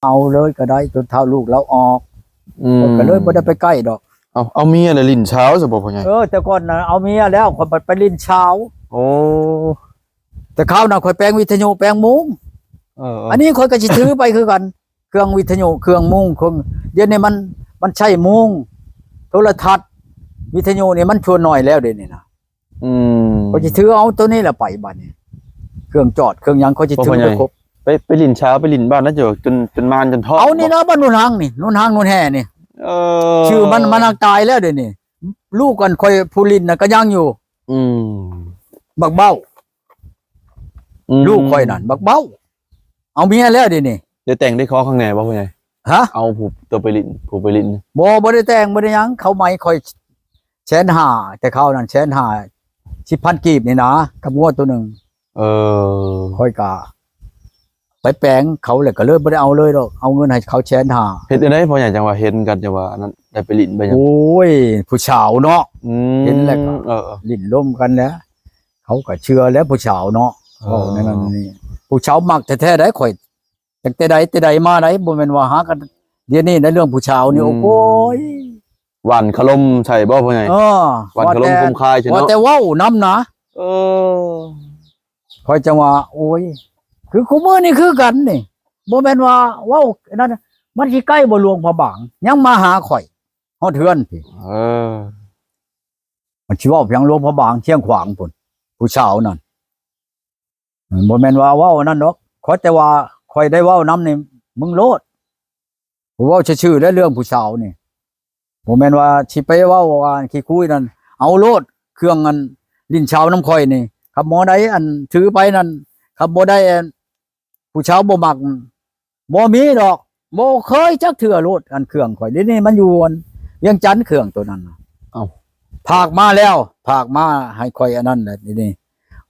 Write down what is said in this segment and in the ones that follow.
เอาเลยก็ได้จนเท่าลูกเราออกก็เลยไม่ได้ไปใกล้ดอกเอาเมียเลยลิ้นเช้าสบพ่อใหญ่แต่ก่อนนะเอาเมียแล้วคนไปลิ้นเช้าโอ้แต่ข้าวน่ะคอยแปลงวิทยุแปลงมุ้งอันนี้คอยก็จะถือไปคือกันเครื่องวิทยุเครื่องมุ้งเครื่องเดี๋ยวนี้มันใช่มุ้งโทรทัศน์วิทยุนี่มันชวนหน่อยแล้วเดี๋ยวนี้นะก็จะถือเอาตัวนี้แหละไปบ้านนี้เครื่องจอดเครื่องยังเขาจะถือไปครบไปลิ้นเช้าไปลิ้นบ้านนะเจอจนมานจนท้อเอานี่นะบ้านนุ่นหางนี่นุ่นหางนุ่นแห่นี่ชื่อมันตายแล้วเดี๋ยวนี้ลูกกันคอยผู้ลินนะก็ยังอยู่บักเบ้าลูกคอยนั่นบักเบ้าเอาเมียแล้วเดี๋ยวนี้เดี๋ยวแต่งได้ข้อข้างในบ่พ่อใหญ่ฮะเอาผูตัวไปลิ้นผูไปลิ้นบ่ได้แต่งบ่ได้ยังเขาไม่คอย150,000แต่เขานั่น150,000 10,000 กีบนี่นะกับงวดตัวหนึ่งค่อยกะไปแปลงเขาเลยก็เลยบ่ได้เอาเลยดอกเอาเงินให้เขา150,000เฮ็ดได้พ่อใหญ่จังว่าเห็นกันจังว่านั้นได้ไปลิ้นไปยังโอ้ยผู้สาวเนาะเห็นแล้วก็ลิ้นร่มกันแล้วเขาก็เชื่อแล้วผู้สาวเนาะนั่นนี่ผู้สาวมักแท้ๆได้ข่อยแต่ใดมาได้บ่แม่นว่าหากันเดี๋ยวนี้ในเรื่องผู้สาวนี่โอ้ยหวานขลมใช่บ่พ่อใหญ่หวานขลมคมคายใช่เนาะว่าแต่เว้านำนะข่อยจังว่าโอ้ยคือคู่มือนี่คือกันนี่บ่แม่นว่าเว้านั่นมันสิใกล้บ่หลวงพระบางยังมาหาข่อยฮอดเทือนพี่มันสิเว้าเพียงหลวงพระบางเชียงขวางพุ่นผู้สาวนั่นบ่แม่นว่าเว้านั่นดอกขอแต่ว่าข่อยได้เว้านำนี่มึงโลดผู้เว้าชื่อๆและเรื่องผู้สาวนี่บ่แม่นว่าสิไปเว้าว่าขี้คุยนั่นเอาโลดเครื่องอันลิ้นชาวน้ำข่อยนี่ครับหมอใดอันถือไปนั่นครับบ่ได้ผู้ชาวบ่มักบ่มีดอกบ่เคยจักเทื่อโลดอันเครื่องข่อยเดี๋ยวนี้มันอยู่เวียงจันทน์เครื่องตัวนั้นภาคมาแล้วภาคมาให้ข่อยอันนั้นแหละนี่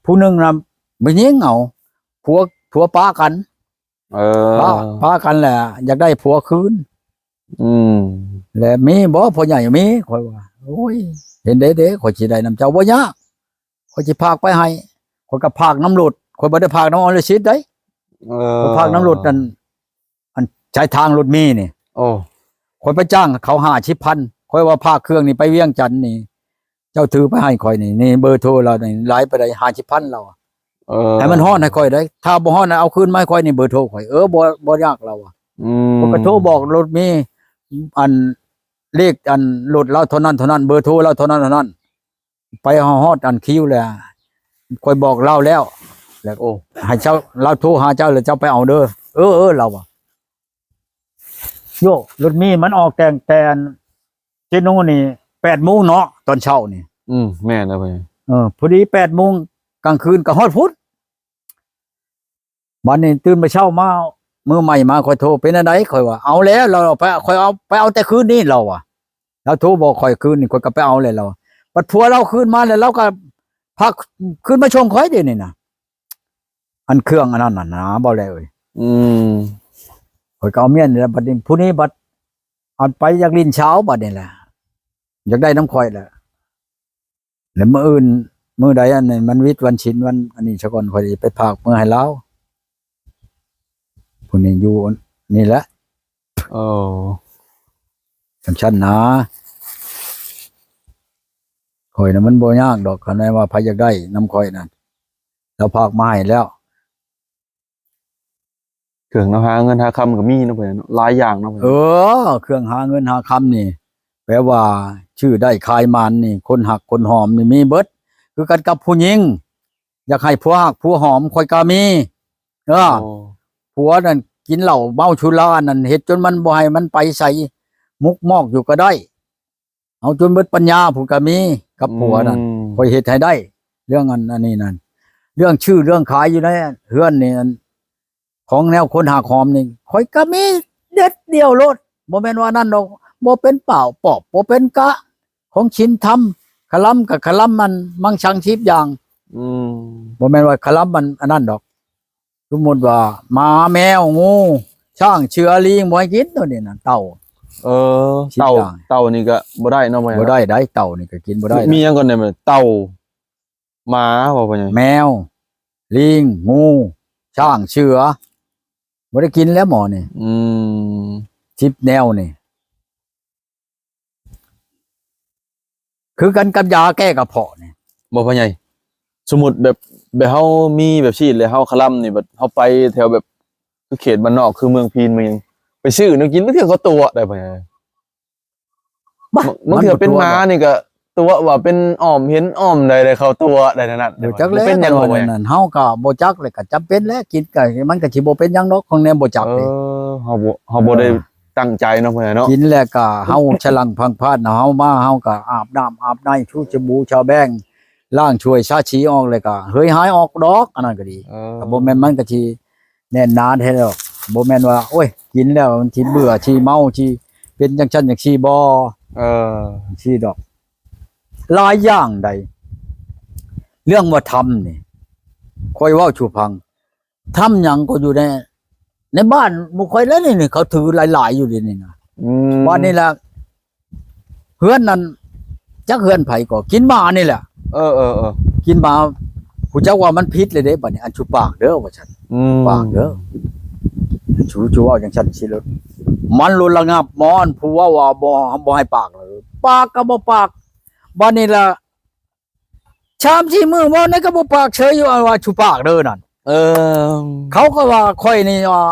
ผู้นึงน่ะบ่ยิงเอาผัวป้ากันป้ากันแหละอยากได้ผัวคืนแล้วมีบ่พ่อใหญ่มีข่อยว่าโอ้ยเห็นเด้ข่อยสิได้นำเจ้าบ่ยากข่อยสิพากไปให้ข่อยก็พากน้ำหลุดข่อยบ่ได้พากน้ำออลชิดได้พากน้ำหลุดนั่นอันใช้ทางรถมีนี่ข่อยไปจ้างเขา50,000ข่อยว่าพากเครื่องนี่ไปเวียงจันทน์นี่เจ้าถือไปให้ข่อยนี่เบอร์โทรเรานี่หลายไปได้50,000เราให้มันฮ้อนให้ข่อยได้ถ้าบ่ฮ้อนเอาคืนมาให้ข่อยนี่เบอร์โทรข่อยบ่ยากเราผมก็โทรบอกรถมีอันเลขอันรถเราเท่านั้นเบอร์โทรเราเท่านั้นไปฮอดอันคิวเลยข่อยบอกเล่าแล้วให้เจ้าเราโทรหาเจ้าแล้วเจ้าไปเอาเด้อเราโยรถมีมันออกแต่เจนูนี่8 โมงเนาะตอนเช้านี่แม่นะพ่อพอดี8 โมงกลางคืนก็ฮอดพุธวันนี้ตื่นมาเช้ามามือใหม่มาข่อยโทรเป็นอะไรข่อยว่าเอาแล้วเราไปข่อยเอาแต่คืนนี้เราเราโทรบอกข่อยคืนนี่ข่อยก็ไปเอาเลยเราปัดผัวเราคืนมาแล้วเราก็พักคืนมาชมข่อยเดี๋ยวนี้นะอันเครื่องอันนั้นน่ะนะบ่แล้วข่อยก็เอาเมียนแล้วบัดนี้ผู้นี้บัดเอาไปอยากลิ้นเช้าบัดนี้แหละอยากได้น้ำข่อยแหละแล้วมื้ออื่นมื้อใดอันนี้มันวิทย์วันศีลวันอันนี้ซะก่อนข่อยไปพากมื้อให้เราผู้นี้อยู่นี่แหละจังซั่นนะข่อยน่ะมันบ่ยากดอกคันว่าไผอยากได้น้ำข่อยนั่นเราพากมาให้แล้วเครื่องหาเงินหาคำก็มีนะเพิ่นหลายอย่างนะเครื่องหาเงินหาคำนี่แปลว่าชื่อได้คายมันนี่คนหักคนหอมนี่มีเบิดคือกันกับผู้หญิงอยากให้ผัวหักผัวหอมข่อยก็มีผัวนั่นกินเหล้าเมาชุรานั่นเฮ็ดจนมันบ่ให้มันไปใส่มุกมอกอยู่ก็ได้เอาจนเบิดปัญญาผู้ก็มีกับผัวนั่นข่อยเฮ็ดให้ได้เรื่องอันนี้นั่นเรื่องชื่อเรื่องขายอยู่ในเฮือนนี่ของแนวคนหักหอมนี่ข่อยก็มีเด็ดเดียวโลดบ่แม่นว่านั่นดอกบ่เป็นเปล่าปอบบ่เป็นกะของชินธรรมคลัมกับคลัมมันมังชังชีพอย่างบ่แม่นว่าคลัมมันอันนั้นดอกสมมุติว่าหมาแมวงูช้างเชือลิงบ่ให้กินตัวนี้น่ะเต่าเต่านี่ก็บ่ได้เนาะบ่ได้เต่านี่ก็กินบ่ได้มีหยังก่อนได้เต่าหมาบ่พ่อใหญ่แมวลิงงูช้างเชือ บ่ได้กินแล้วหมอนี่ 10 แนวนี่คือกันกับยาแก้กระเพาะนี่ บ่พ่อใหญ่สมมุติแบบเฮามีแบบชีดเลยเฮาคลำนี่แบบเฮาไปแถวแบบคือเขตบ้านนอกคือเมืองพีนเมืองหยังไปซื้อแนวกินบางเทื่อเขาตัวได้พ่อใหญ่บางเทื่อเป็นหมานี่ก็ตัวว่าเป็นอ้อมเห็นอ้อมได้เขาตัวได้นั่นน่ะ เดี๋ยวจักแล้ว เป็นหยังบ่พ่อใหญ่ นั่นเฮาก็บ่จักเลยก็จำเป็นแล้วกินก็มันก็สิบ่เป็นหยังดอกของแนวบ่จัก เอ เด้ อเฮาบ่ได้ตั้งใจเนาะพ่อใหญ่เนาะ กินแล้วก็เฮาฉลังพังพาดเฮามาเฮาก็อาบน้ำอาบในชูจมูกชาวแบงล้างช่วยชาฉีออกเลยก็เฮ้ยหายออกดอกอันนั้นก็ดี ก็บ่แม่นมันก็สิแน่นหนาแท้ดอกบ่แม่นว่าโอ้ยกินแล้วมันสิเบื่อสิเมาสิเป็นจังซั่นจังซี่บ่ สิดอกหลายอย่างใดเรื่องว่าทำนี่ค่อยเว้าชูพังทำหยังก็อยู่ในบ้านบ่ค่อยแล้วนี่เขาถือหลายๆอยู่นี่นะว่านี่ล่ะเฮือนนั้นจักเฮือนไผก็กินหมานี่แหละ กินหมาผู้เจ้าว่ามันผิดเลยเด้บัดนี้อันชุปากเด้อว่าฉัน ปากเด้อชูเอาอย่างฉันสิรถมันรุนระงับมอนผู้ว่าบ่ให้ปากเลยปากก็บ่ปากบัดนี้ล่ะชามสี่มือมอนนั่นก็บ่ปากเฉยอยู่ว่าชูปากเด้อนั่นเขาก็ว่าค่อยนี่ว่า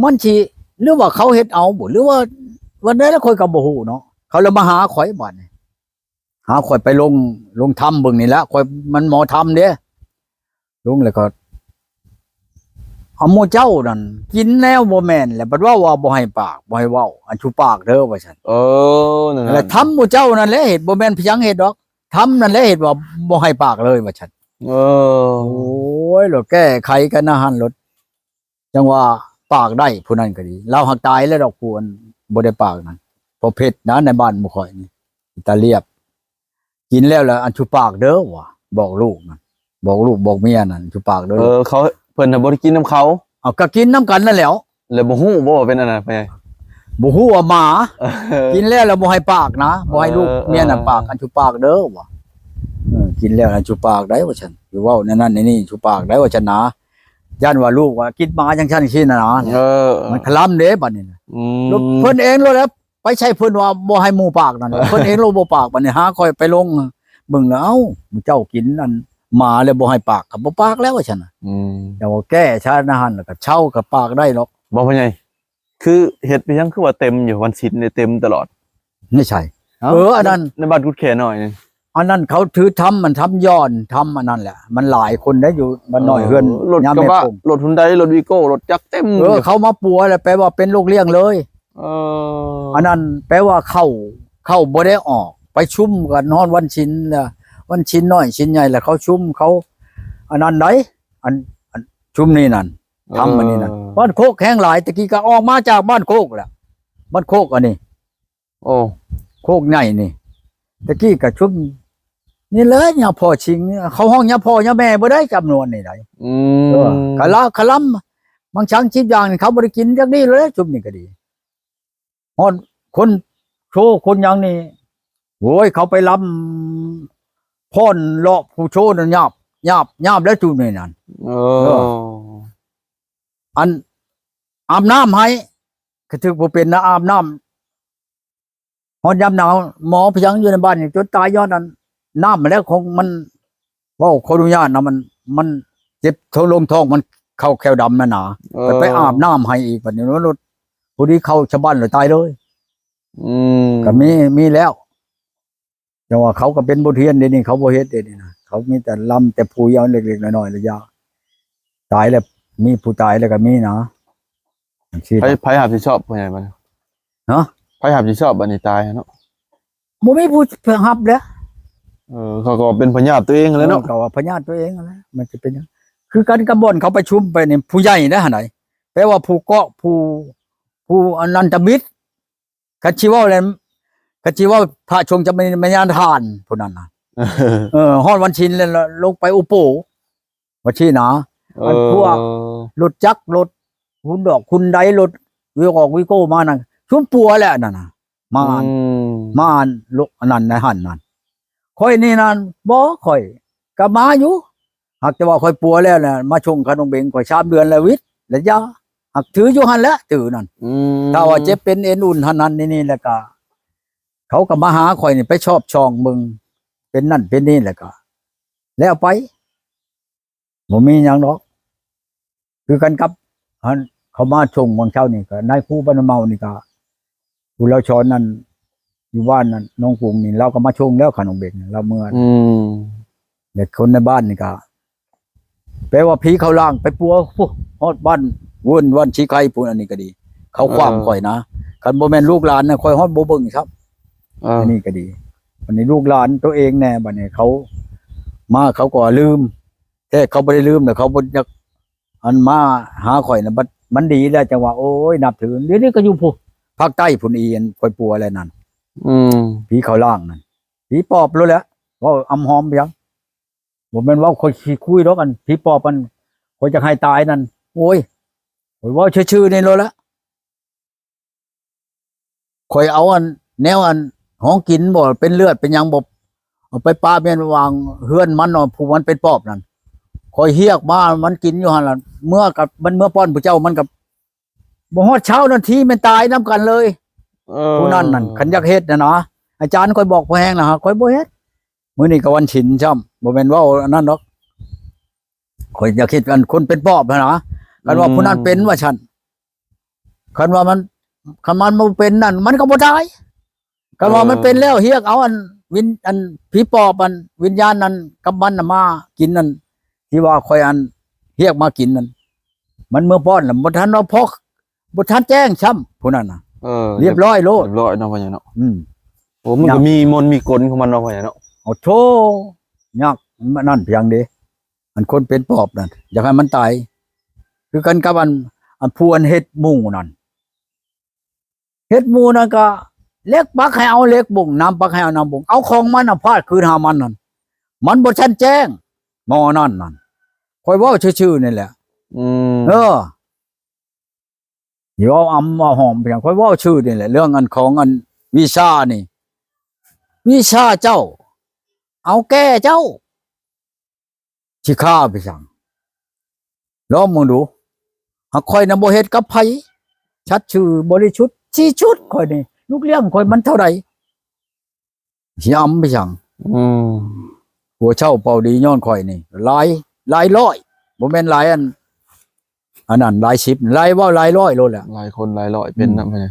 มันสิหรือว่าเขาเฮ็ดเอาบ่หรือว่าวันนั้นแล้วค่อยก็บ่ฮู้เนาะเขาเลยมาหาข่อยบัดนี้หาข่อยไปลงถ้ำเบิ่งนี่แหละข่อยมันหมอถ้ำเด้ลงแล้วก็เอาหมู่เจ้านั่นกินแนวบ่แม่นแหละบัดว่าบ่ให้ปากบ่ให้เว้าอันชูปากเด้อว่าซั่นนั่น แล้วทำหมู่เจ้านั่นแหละเฮ็ดบ่แม่นเพียงเฮ็ดดอกทำนั่นแหละเฮ็ดว่าบ่ให้ปากเลยว่าซั่นโอ้ยรถแก้ไขกันนะหั่นรถจังว่าปากได้ผู้นั้นก็ดีเราหักตายแล้วดอกผู้อันบ่ได้ปากนั่นเพราะเพชรนะในบ้านหมู่ข่อยนี่อิตาเลียบกินแล้วอันชูปากเด้อว่ะบอกลูกนั่นบอกลูกบอกเมียนั่นชูปากเด้อเขาเพิ่นน่ะบ่ได้กินน้ำเขา เอาก็กินน้ำกันนั่นแหล้ว แล้วบ่ฮู้บ่ว่าเป็นอันนั้นไป บ่ฮู้ว่าหมากินแล้วบ่ให้ปากนะบ่ให้ลูกเมียน่ะปากอันชูปากเด้อว่ะกินแล้วอันชูปากได้ว่าฉันอยู่เว้านั่นนี่ชูปากได้ว่าฉันนะย่านว่าลูกว่ากินหมาจังซั่นซี่น่ะนะมันคลำเด้บัดนี้ลูกเพิ่นเองโลดแล้วไปใช้เพิ่นว่าบ่ให้หมู่ปากนั่นเพิ่นเองโลบ่ปากบัดนี้หาค่อยไปลงเบิ่งแล้วเอ้าเจ้ากินอันหมาแล้วบ่ให้ปากก็บ่ปากแล้วว่าฉันน่ะแต่ว่าแก้ชานะหั่นแล้วก็เช่ากับปากได้หรอกบ่พ่อใหญ่คือเฮ็ดไปยังคือว่าเต็มอยู่วันศิลป์เนี่ยเต็มตลอดไม่ใช่อันนั้นในบ้านกุดแขหน่อยอันนั้นเขาถือทำมันทำย้อนทำอันนั้นแหละมันหลายคนได้อยู่มันน้อยเฮือนรถกระบะรถฮุนไดรถวีโก้รถจักรเต็มเขามาปัวแล้วแปลว่าเป็นลูกเลี้ยงเลยอันนั้นแปลว่าเข้าบ่ได้ออกไปชุ่มกันนอนวันชินน่ะวันชินน้อยชินใหญ่แล้วเขาชุ่มเขาอันนั้นไหนอันชุ่มนี่นั่นทำอันนี้นั่นบ้านโคกแห้งหลายตะกี้ก็ออกมาจากบ้านโคกแหละบ้านโคกอันนี้โคกใหญ่นี่ตะกี้ก็ชุ่มนี่เลยเนี่ยพ่อชิงเขาห้องเนี่ยพ่อเนี่ยแม่บ่ได้จำนวนนี่ได้คลำบางช้างชิบอย่างเขาบ่ได้กินจักนี้เลยชุ่มนี่ก็ดีฮอดคนโชคนอย่างนี้โอ้ยเขาไปลำพ่นเลาะผู้โชนั่นหยาบแล้วจุ่มนี่นั่นอันอาบน้ำให้ก็ถือบ่เป็นนะอาบน้ำฮอดยามหนาวหมอพยังอยู่ในบ้านจนตายย้อนนั้นน้ำมาแล้วคงมันว่าขออนุญาตนะมันเจ็บท้องลงท้องมันเข้าแควดำนะหนาไปอาบน้ำให้อีกบัดนี้รถผู้นี้เข้าชาวบ้านเลยตายเลยก็มีแล้วแต่ว่าเขาก็เป็นบ่เทียนเดี๋ยวนี้เขาบ่เฮ็ดเดี๋ยวนี้นะเขามีแต่ลำแต่ผู้ยาวเล็กๆน้อยๆระยะตายแล้วมีผู้ตายแล้วก็มีนะไผหาสิชอบพ่อใหญ่มันเนาะไผหาสิชอบบัดนี้ตายเนาะบ่มีผู้รับแล้วเขาก็เป็นพญาติตัวเองแล้วเนาะก็ว่าพญาติตัวเองแล้วมันจะเป็นคือการกระบวนเขาประชุมไปนี่ผู้ใหญ่นะไหนแปลว่าผู้เกาะผู้อนันตมิตรกัจจิว่าอะไรกัจจิว่าพระชงจะมีญาณทานผู้นั้นนะฮอดวันชินแล้วลงไปอุโปวันชีนะอันพวกรถจักรรถหุ่นดอกคุณใดรถวิออกวิโก้มานั่นชุ่มปัวแหละนั่นน่ะมาลุกอันนั้นในหันนั่นค่อยนี่นั่นบ่ค่อยก็มาอยู่หากจะว่าค่อยปัวแล้วน่ะมาชงขนมเบงค่อย3 เดือนแล้ววิทย์แล้วยา หักถืออยู่หั่นแหละถือนั่น อืม ถ้าว่าเจ็บเป็นเอ็นอุ่นเท่านั้นนี่แล้วก็เขาก็มาหาข่อยนี่ไปชอบช่องมึงเป็นนั่นเป็นนี่แหละก็แล้วไปบ่มีหยังดอกคือกันกับอันเขามาชงวังเช้านี่ก็นายครูบ้านเมานี่ก็ผู้เราชอนนั่นอยู่บ้านนั่นน้องกรุงนี่เราก็มาชงแล้วขนมเบกเราเมื่อ อืม เด็กคนในบ้านนี่ก็แปลว่าผีเขาล่างไปปัวพวกฮอดบ้านวุ่นวันชี้ไข่พูนอันนี้ก็ดี เขาความข่อยนะคันบ่แม่นลูกหลานน่ะข่อยฮอดบ่เบิ่งครับ อันนี้ก็ดีวันนี้ลูกหลานตัวเองแน่บัดนี้เขามาเขาก็ลืมแต่เขาบ่ได้ลืมแต่เขาบ่อยากอันมาหาข่อยน่ะบัดมันดีแล้วจังว่าโอ้ยนับถือเดี๋ยวนี้ก็อยู่ผู้ภาคใต้พุ่นอีอันข่อยปัวอะไรนั่น อืม ผีเขาล่างนั่นผีปอบรู้แหล้วว่าอำหอมไปยังบ่แม่นว่าข่อยสิคุยดอกอันผีปอบมันข่อยจะให้ตายนั่นโอ้ยข่อยเว้าชื่อๆนี่โลดละข่อยเอาอันแนวอันห้องกินบ่เป็นเลือดเป็นหยังบ่เอาไปป้าแม่นวางเฮือนมันเนาะผู้มันเป็นปอบนั่นข่อยเฮียกมามันกินอยู่หั่นล่ะเมื่อกับมันเมื่อป้อนผู้เจ้ามันกับบ่ฮอดเช้านาทีมันตายนํกันเลย ผู้นั้นนั่นคันอยากเฮ็ดนะนะอาจารย์ค่อยบอกพอแห้งนะฮะค่อยบ่เฮ็ดมื้อนี้ก็วันฉินช่ำบ่แม่นว่าอันนั้นดอกค่อยอยากเฮ็ดกันคนเป็นปอบนะคันว่าผู้นั้นเป็นว่าฉันคันว่ามันคันมันบ่เป็นนั่นมันก็บ่ได้คันว่ามันเป็นแล้วเฮียกเอาอันวิญอันผีปอบอันวิญญาณนั้นกับมันน่ะมากินนั่นที่ว่าค่อยอันเฮียกมากินนั่นมันเมื่อป้อนน่ะบ่ทันว่าพอบ่ทันแจ้งช่ำผู้นั้นน่ะเรียบร้อยโลด เรียบร้อยเนาะพ่อใหญ่เนาะ โอ้มัน ยั ก็ ง มีมนต์มีกลของมันเนาะพ่อใหญ่เนาะ โอ้โธ่ยากมันนั่นเพียงเดีมันคนเป็นปอบนั่นอยากให้มันตายคือกันกับอันผู้อันเฮ็ดหมู่นั่นเฮ็ดหมู่นั่นก็เล็กปักให้เอาเล็กบุ่งน้ำปักให้เอาน้ำบุ่งเอาของมันน่ะพาดคืนหามันนั่นมันบ่ชันแจ้งหมอนั่นคอยเว้าชื่อๆนี่แหละ อืม เดี๋ยวเอาอำมาหอมเพียงคอยเว้าชื่อนี่แหละเรื่องอันของอันวิชานี่วิชาเจ้า เอาแก้เจ้าสิฆ่าไปสั่งลองมึงดูหากคอยนำบ่เฮ็ดกับไผชัดชื่อบริชุดชี้ชุดคอยนี่ลูกเลี้ยงคอยมันเท่าไหร่สิอำไปสั่ง อืม หัวเช่าเป่าดีย้อนคอยนี่หลายร้อยบ่แม่นหลายอันนั้นหลายสิบหลายว่าหลายร้อยโลดแหละ หลายคนหลายร้อยเป็นนะพ่อใหญ่